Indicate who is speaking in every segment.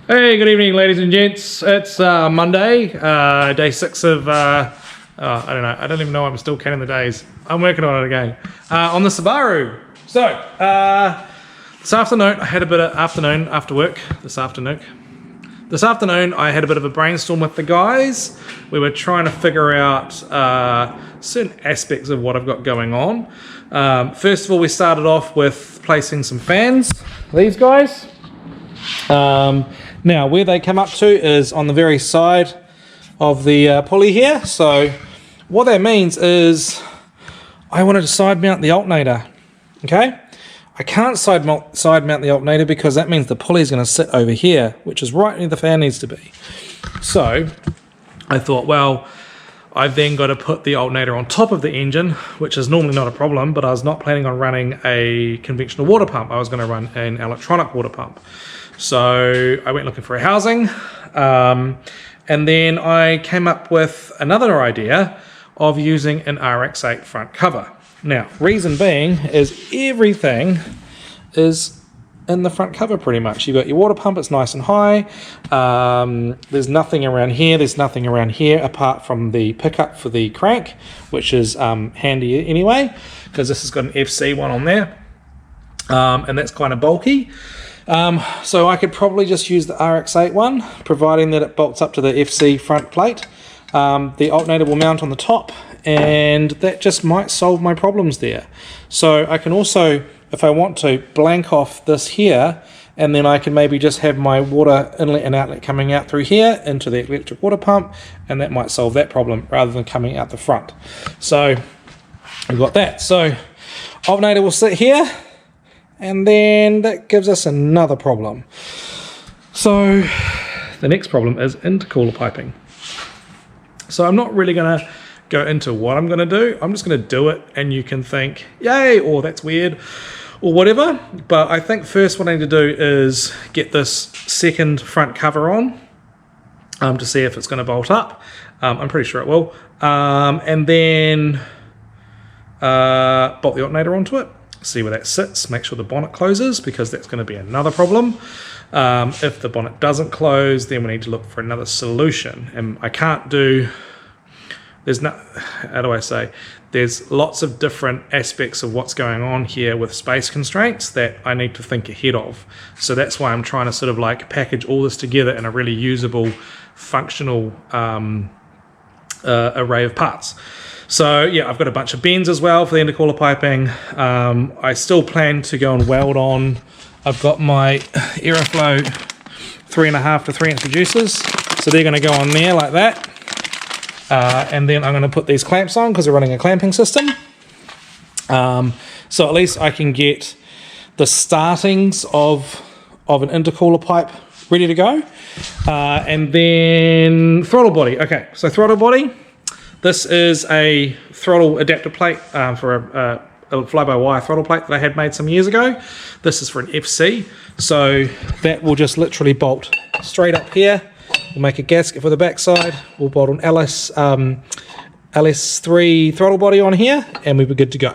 Speaker 1: Hey, good evening, ladies and gents. It's Monday, day 6 of, I don't know, I don't even know, I'm still counting the days. I'm working on it again. On the Subaru. So, this afternoon, I had a bit of afternoon after work, this afternoon, I had a bit of a brainstorm with the guys. We were trying to figure out certain aspects of what I've got going on. First of all, we started off with placing some fans, these guys. Now, where they come up to is on the very side of the pulley here. So what that means is I wanted to side mount the alternator. Okay, I can't side mount the alternator because that means the pulley is going to sit over here, which is right where the fan needs to be. So I thought, well, I've then got to put the alternator on top of the engine, which is normally not a problem, but I was not planning on running a conventional water pump. I was going to run an electronic water pump. So I went looking for a housing, and then I came up with another idea of using an RX-8 front cover. Now, reason being is everything is in the front cover pretty much. You've got your water pump, it's nice and high. There's nothing around here, apart from the pickup for the crank, which is handy anyway, because this has got an FC one on there, and that's kind of bulky. So I could probably just use the RX-8 one, providing that it bolts up to the FC front plate. The alternator will mount on the top, and that just might solve my problems there. So I can also, if I want to, blank off this here, and then I can maybe just have my water inlet and outlet coming out through here into the electric water pump, and that might solve that problem rather than coming out the front. So we've got that. So alternator will sit here, and then that gives us another problem. So the next problem is intercooler piping. So I'm not really going to go into what I'm going to do. I'm just going to do it, and you can think, yay, or that's weird, or whatever. But I think first what I need to do is get this second front cover on to see if it's going to bolt up. I'm pretty sure it will. And then bolt the alternator onto it. See where that sits, make sure the bonnet closes, because that's going to be another problem. If the bonnet doesn't close, then we need to look for another solution. And I can't do, there's lots of different aspects of what's going on here with space constraints that I need to think ahead of. So that's why I'm trying to sort of like package all this together in a really usable, functional array of parts. So yeah, I've got a bunch of bends as well for the intercooler piping. I still plan to go and weld on. I've got my Aeroflow 3.5 to 3 inch reducers, so they're going to go on there like that. And then I'm going to put these clamps on because we're running a clamping system. So at least I can get the startings of an intercooler pipe ready to go. And then throttle body. Okay, so throttle body. This is a throttle adapter plate for a fly-by-wire throttle plate that I had made some years ago. This is for an FC, so that will just literally bolt straight up here. We'll make a gasket for the backside. We'll bolt an LS3 throttle body on here, and we'll be good to go.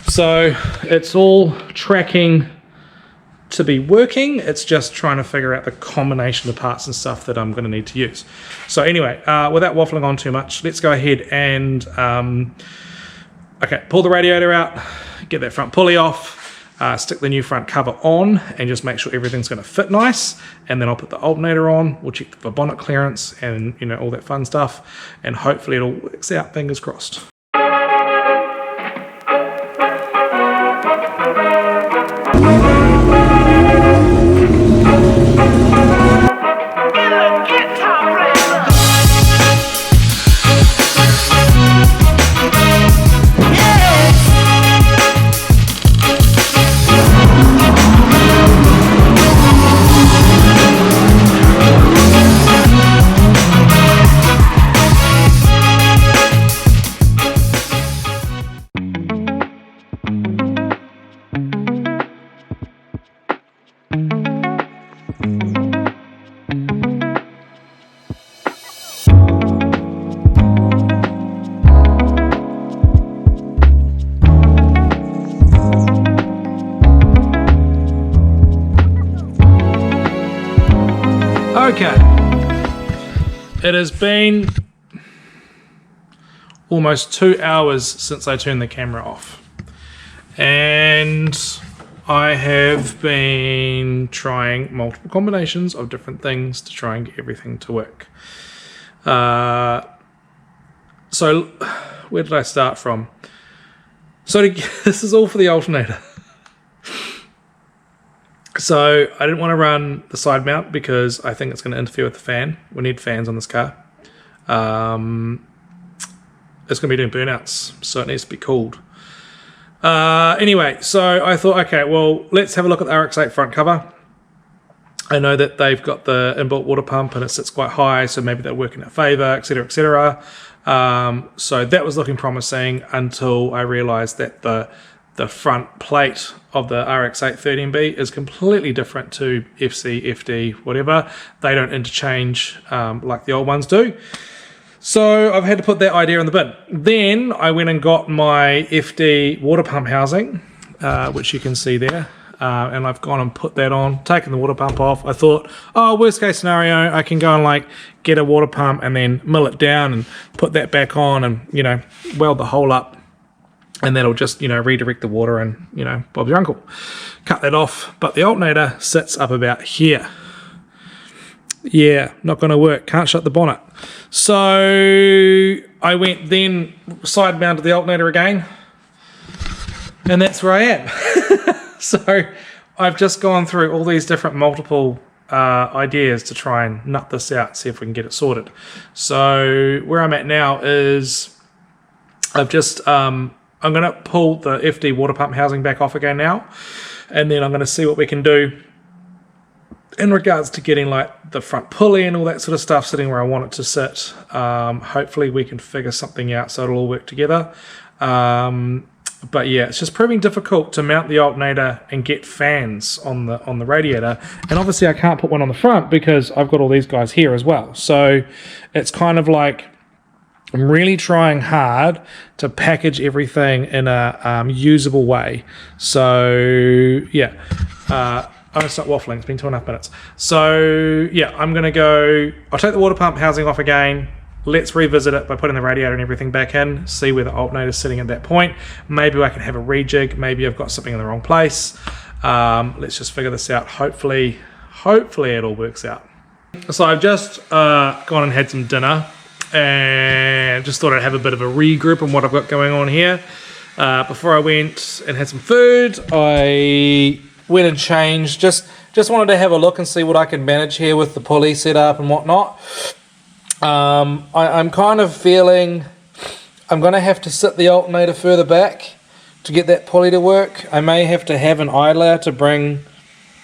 Speaker 1: So it's all tracking to be working. It's just trying to figure out the combination of parts and stuff that I'm going to need to use. So anyway, without waffling on too much, let's go ahead and pull the radiator out, get that front pulley off, stick the new front cover on, and just make sure everything's going to fit nice. And then I'll put the alternator on. We'll check for bonnet clearance and all that fun stuff, and hopefully it all works out, fingers crossed. Okay, it has been almost 2 hours since I turned the camera off, and I have been trying multiple combinations of different things to try and get everything to work. So where did I start from? So this is all for the alternator. So I didn't want to run the side mount because I think it's going to interfere with the fan. We need fans on this car. It's going to be doing burnouts, so it needs to be cooled. Anyway, so I thought, okay, well, let's have a look at the RX-8 front cover. I know that they've got the inbuilt water pump and it sits quite high, so maybe they're working in favour, etc., etc. So that was looking promising until I realised that the front plate of the RX-8 13B is completely different to FC, FD, whatever. They don't interchange like the old ones do. So I've had to put that idea in the bin. Then I went and got my FD water pump housing, which you can see there. And I've gone and put that on, taken the water pump off. I thought, oh, worst case scenario, I can go and like get a water pump and then mill it down and put that back on and, you know, weld the hole up. And that'll just, you know, redirect the water and, you know, Bob's your uncle. Cut that off. But the alternator sits up about here. Yeah, not going to work. Can't shut the bonnet. So I went then side mounted the alternator again. And that's where I am. So I've just gone through all these different multiple ideas to try and nut this out, see if we can get it sorted. So where I'm at now is I've just, I'm going to pull the FD water pump housing back off again now. And then I'm going to see what we can do in regards to getting like the front pulley and all that sort of stuff sitting where I want it to sit. Hopefully we can figure something out so it'll all work together. But yeah, it's just proving difficult to mount the alternator and get fans on the radiator. And obviously I can't put one on the front because I've got all these guys here as well. So it's kind of like I'm really trying hard to package everything in a usable way. So yeah, I'm going to start waffling. It's been 2.5 minutes. So yeah, I'm going to go, I'll take the water pump housing off again. Let's revisit it by putting the radiator and everything back in, see where the alternator is sitting at that point. Maybe I can have a rejig. Maybe I've got something in the wrong place. Let's just figure this out. Hopefully it all works out. So I've just gone and had some dinner and just thought I'd have a bit of a regroup on what I've got going on here. Before I went and had some food, I went and changed. Just wanted to have a look and see what I can manage here with the pulley set up and whatnot. I'm kind of feeling I'm going to have to sit the alternator further back to get that pulley to work. I may have to have an idler to bring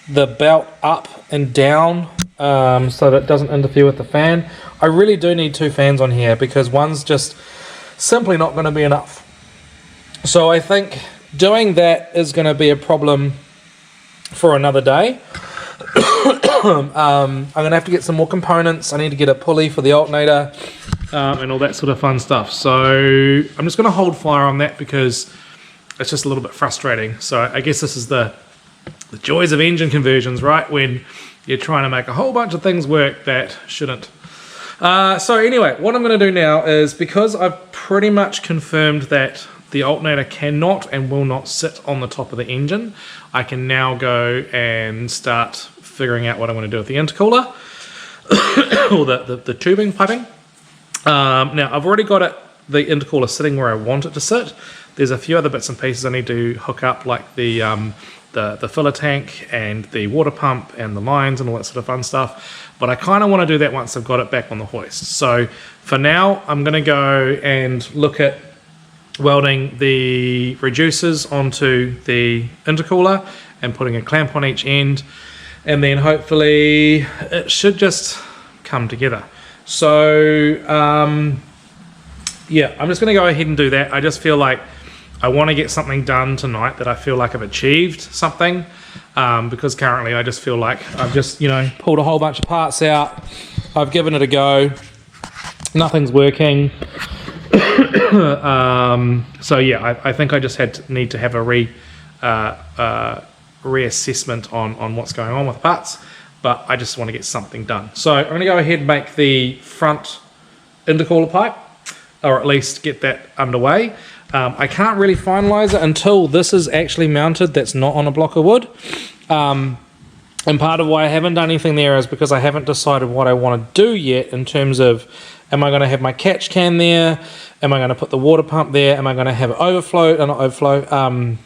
Speaker 1: the belt up and down so that it doesn't interfere with the fan. I really do need 2 fans on here because one's just simply not going to be enough. So I think doing that is going to be a problem for another day. I'm going to have to get some more components. I need to get a pulley for the alternator and all that sort of fun stuff. So I'm just going to hold fire on that because it's just a little bit frustrating. So I guess this is the joys of engine conversions, right? When you're trying to make a whole bunch of things work that shouldn't. So anyway, what I'm going to do now is, because I've pretty much confirmed that the alternator cannot and will not sit on the top of the engine, I can now go and start figuring out what I'm going to do with the intercooler or the tubing piping. Now I've already got the intercooler sitting where I want it to sit. There's a few other bits and pieces I need to hook up, like the filler tank and the water pump and the lines and all that sort of fun stuff. But I kind of want to do that once I've got it back on the hoist. So for now, I'm going to go and look at welding the reducers onto the intercooler and putting a clamp on each end, and then hopefully it should just come together. So yeah, I'm just going to go ahead and do that. I just feel like I want to get something done tonight that I feel like I've achieved something, because currently I just feel like I've just, you know, pulled a whole bunch of parts out, I've given it a go, nothing's working. So yeah, I think I just need to have a reassessment on what's going on with the parts. but I just want to get something done. So I'm going to go ahead and make the front intercooler pipe, or at least get that underway. I can't really finalize it until this is actually mounted that's not on a block of wood. And part of why I haven't done anything there is because I haven't decided what I want to do yet in terms of, am I going to have my catch can there? Am I going to put the water pump there? Am I going to have overflow, not overflow, am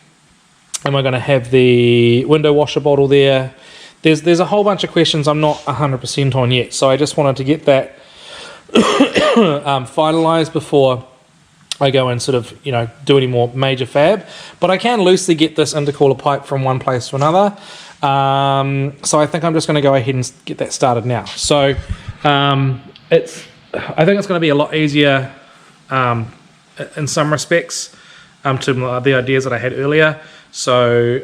Speaker 1: I going to have the window washer bottle there? There's a whole bunch of questions I'm not 100% on yet, so I just wanted to get that finalized before I go and sort of, you know, do any more major fab. But I can loosely get this intercooler pipe from one place to another. So I think I'm just going to go ahead and get that started now. So I think it's going to be a lot easier in some respects to the ideas that I had earlier. So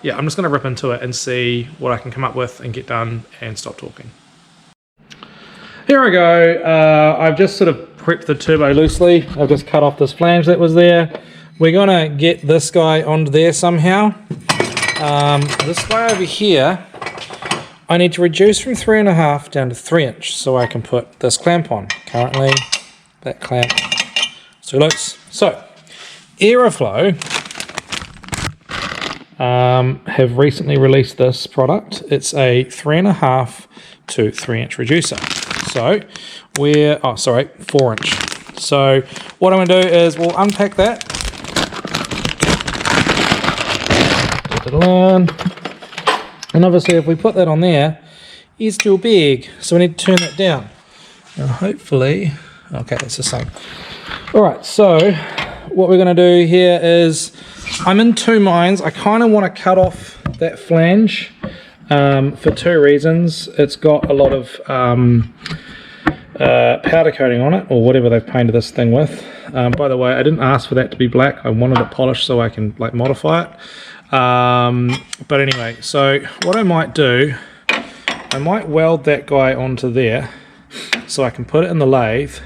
Speaker 1: yeah, I'm just going to rip into it and see what I can come up with and get done and stop talking. Here I go. I've just sort of prepped the turbo loosely. I've just cut off this flange that was there. We're going to get this guy onto there somehow. This guy over here, I need to reduce from 3.5 down to 3 inch so I can put this clamp on. Currently, that clamp is too loose. So, Aeroflow have recently released this product. It's a 3.5 to 3 inch reducer. So, 4 inch. So, what I'm going to do is we'll unpack that. And obviously if we put that on there, it's too big, so we need to turn that down. Now hopefully, okay, that's the same. Alright, so what we're going to do here is, I'm in two minds. I kind of want to cut off that flange for two reasons. It's got a lot of powder coating on it, or whatever they've painted this thing with. By the way, I didn't ask for that to be black. I wanted it polished so I can like modify it. But anyway, so what I might do, I might weld that guy onto there so I can put it in the lathe,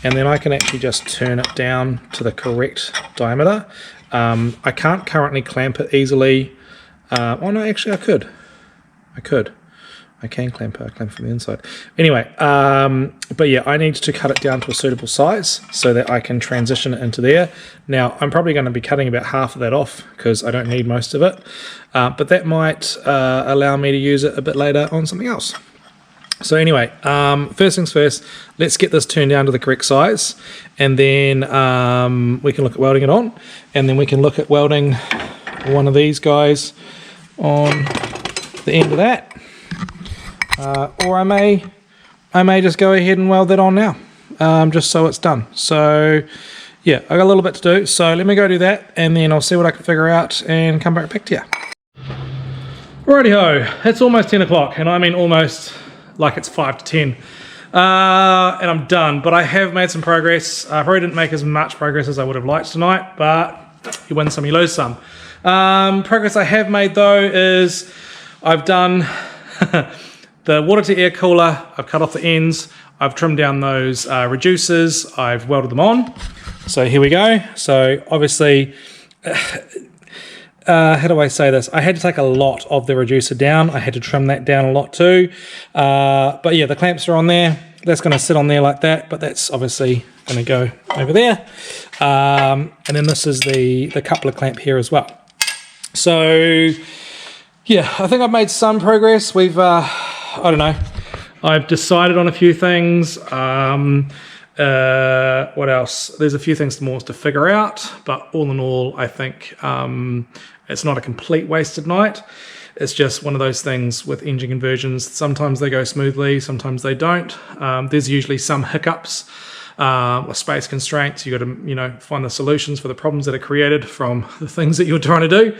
Speaker 1: and then I can actually just turn it down to the correct diameter. I can't currently clamp it easily. Oh no, actually I can clamp it, from the inside. Anyway, but yeah, I need to cut it down to a suitable size so that I can transition it into there. Now, I'm probably going to be cutting about half of that off because I don't need most of it. But that might allow me to use it a bit later on something else. So anyway, first things first, let's get this turned down to the correct size, and then we can look at welding it on, and then we can look at welding one of these guys on the end of that. Or I may just go ahead and weld that on now, just so it's done. So yeah, I got a little bit to do, so let me go do that, and then I'll see what I can figure out and come back to you. Righty-ho, it's almost 10 o'clock, and I mean almost like it's 5 to 10. And I'm done, but I have made some progress. I probably didn't make as much progress as I would have liked tonight, but you win some, you lose some. Progress I have made though is I've done the water to air cooler, I've cut off the ends, I've trimmed down those reducers, I've welded them on. So here we go. So obviously, how do I say this? I had to take a lot of the reducer down. I had to trim that down a lot too. But yeah, the clamps are on there. That's going to sit on there like that, but that's obviously going to go over there. And then this is the coupler clamp here as well. So yeah, I think I've made some progress. We've, I don't know, I've decided on a few things. What else? There's a few things more to figure out, but all in all, I think it's not a complete wasted night. It's just one of those things with engine conversions. Sometimes they go smoothly, sometimes they don't. There's usually some hiccups or space constraints. You got to, you know, find the solutions for the problems that are created from the things that you're trying to do.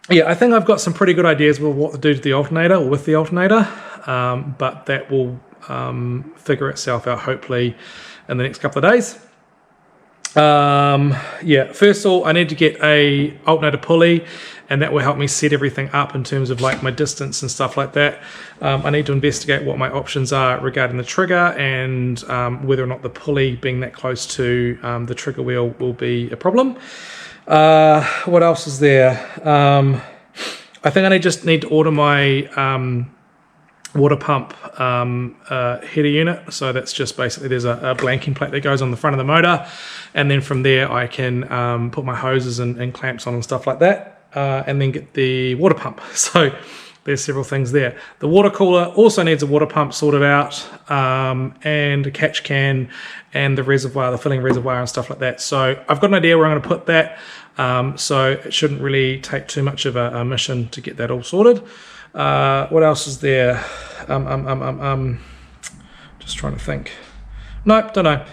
Speaker 1: Yeah, I think I've got some pretty good ideas with what to do to the alternator or with the alternator, but that will figure itself out hopefully in the next couple of days. Yeah, first of all, I need to get a alternator pulley, and that will help me set everything up in terms of like my distance and stuff like that. I need to investigate what my options are regarding the trigger, and whether or not the pulley being that close to the trigger wheel will be a problem. What else is there? I think I just need to order my water pump header unit. So that's just basically, there's a blanking plate that goes on the front of the motor, and then from there I can put my hoses and clamps on and stuff like that, and then get the water pump. So there's several things there. The water cooler also needs a water pump sorted out, and a catch can, and the reservoir, the filling reservoir and stuff like that. So I've got an idea where I'm going to put that, so it shouldn't really take too much of a mission to get that all sorted. What else is there? Just trying to think. Nope, don't know.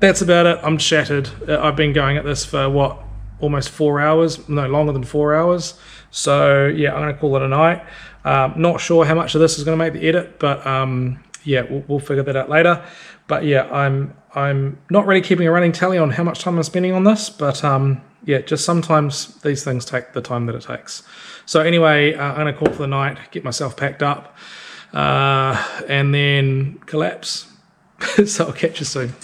Speaker 1: That's about it. I'm shattered. I've been going at this for what, almost 4 hours? No, longer than 4 hours. So yeah, I'm gonna call it a night. Not sure how much of this is gonna make the edit, but yeah, we'll figure that out later. But yeah, I'm not really keeping a running tally on how much time I'm spending on this, but yeah, just sometimes these things take the time that it takes. So anyway, I'm gonna call it for the night, get myself packed up, and then collapse. So I'll catch you soon.